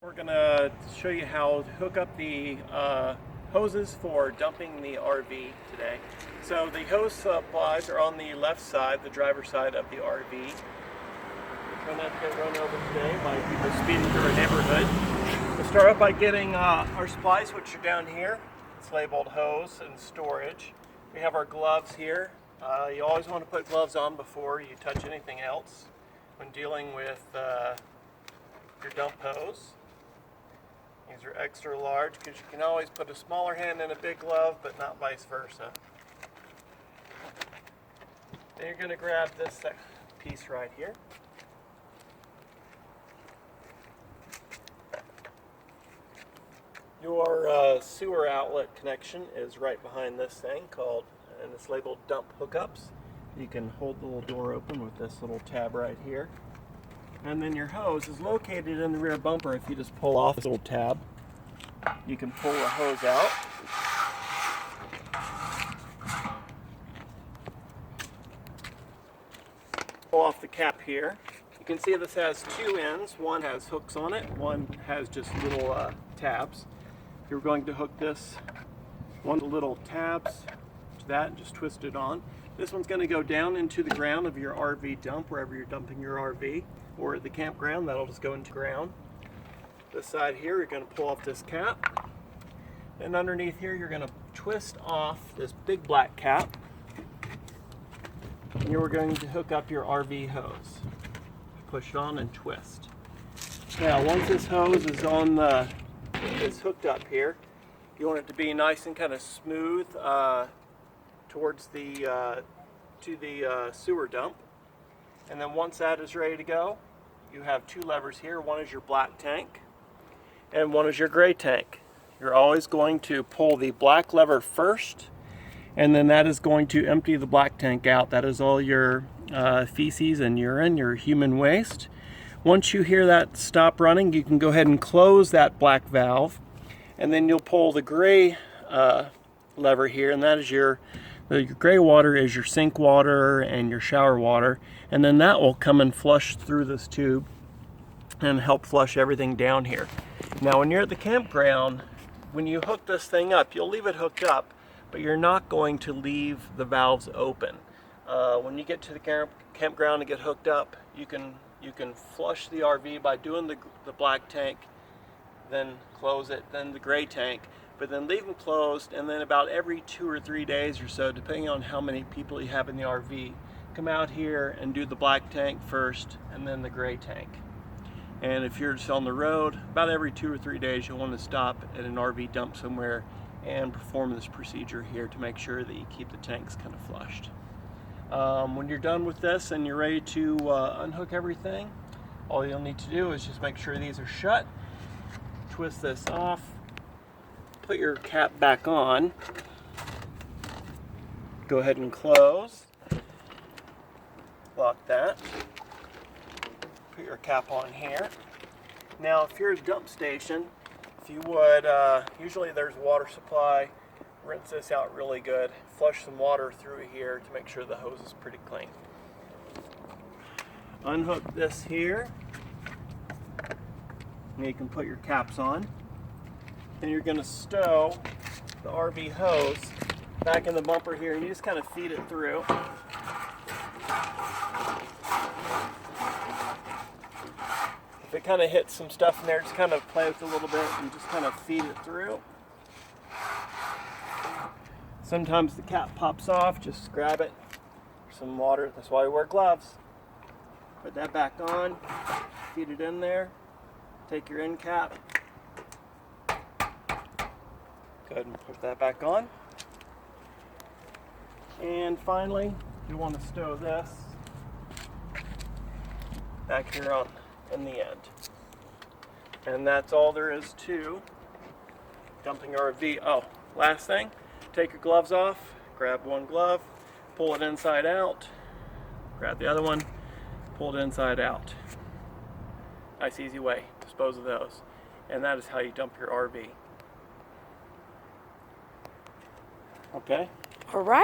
We're going to show you how to hook up the hoses for dumping the RV today. So the hose supplies are on the left side, the driver's side of the RV. Try not to get run over today by people speeding through a neighborhood. We'll start off by getting our supplies, which are down here. It's labeled hose and storage. We have our gloves here. You always want to put gloves on before you touch anything else when dealing with your dump hose. These are extra large because you can always put a smaller hand in a big glove, but not vice versa. Then you're going to grab this piece right here. Your sewer outlet connection is right behind this thing and it's labeled dump hookups. You can hold the little door open with this little tab right here. And then your hose is located in the rear bumper. If you just pull off this little tab, you can pull the hose out. Pull off the cap here. You can see this has two ends. One has hooks on it, one has just little tabs. If you're going to hook this one of the little tabs to that and just twist it on. This one's going to go down into the ground of your RV dump, wherever you're dumping your RV, or at the campground, that'll just go into ground. This side here, you're going to pull off this cap. And underneath here, you're going to twist off this big black cap. And you're going to hook up your RV hose. Push it on and twist. Now, once this hose is hooked up here, you want it to be nice and kind of smooth towards the sewer dump. And then once that is ready to go, you have two levers here. One is your black tank and one is your gray tank. You're always going to pull the black lever first, and then that is going to empty the black tank out. That is all your feces and urine, your human waste. Once you hear that stop running, you can go ahead and close that black valve, and then you'll pull the gray lever here, and that is your gray water is your sink water and your shower water, and then that will come and flush through this tube and help flush everything down here. Now when you're at the campground, when you hook this thing up, you'll leave it hooked up, but you're not going to leave the valves open. When you get to the campground and get hooked up, you can flush the RV by doing the black tank, then close it, then the gray tank, but then leave them closed, and then about every 2 or 3 days or so, depending on how many people you have in the RV, come out here and do the black tank first and then the gray tank. And if you're just on the road, about every 2 or 3 days you'll want to stop at an RV dump somewhere and perform this procedure here to make sure that you keep the tanks kind of flushed. When you're done with this and you're ready to unhook everything, all you'll need to do is just make sure these are shut, twist this off, put your cap back on, go ahead and close, lock that, put your cap on here. Now if you're at a dump station, if you would, usually there's water supply, rinse this out really good, flush some water through here to make sure the hose is pretty clean. Unhook this here, and you can put your caps on. Then you're going to stow the RV hose back in the bumper here, and you just kind of feed it through. If it kind of hits some stuff in there, just kind of play with it a little bit and just kind of feed it through. Sometimes the cap pops off, just grab it for some water. That's why we wear gloves. Put that back on, feed it in there, take your end cap, go ahead and put that back on. And finally, you want to stow this back here on in the end. And that's all there is to dumping RV. Oh, last thing, take your gloves off, grab one glove, pull it inside out, grab the other one, pull it inside out. Nice easy way to dispose of those. And that is how you dump your RV. Okay? All right.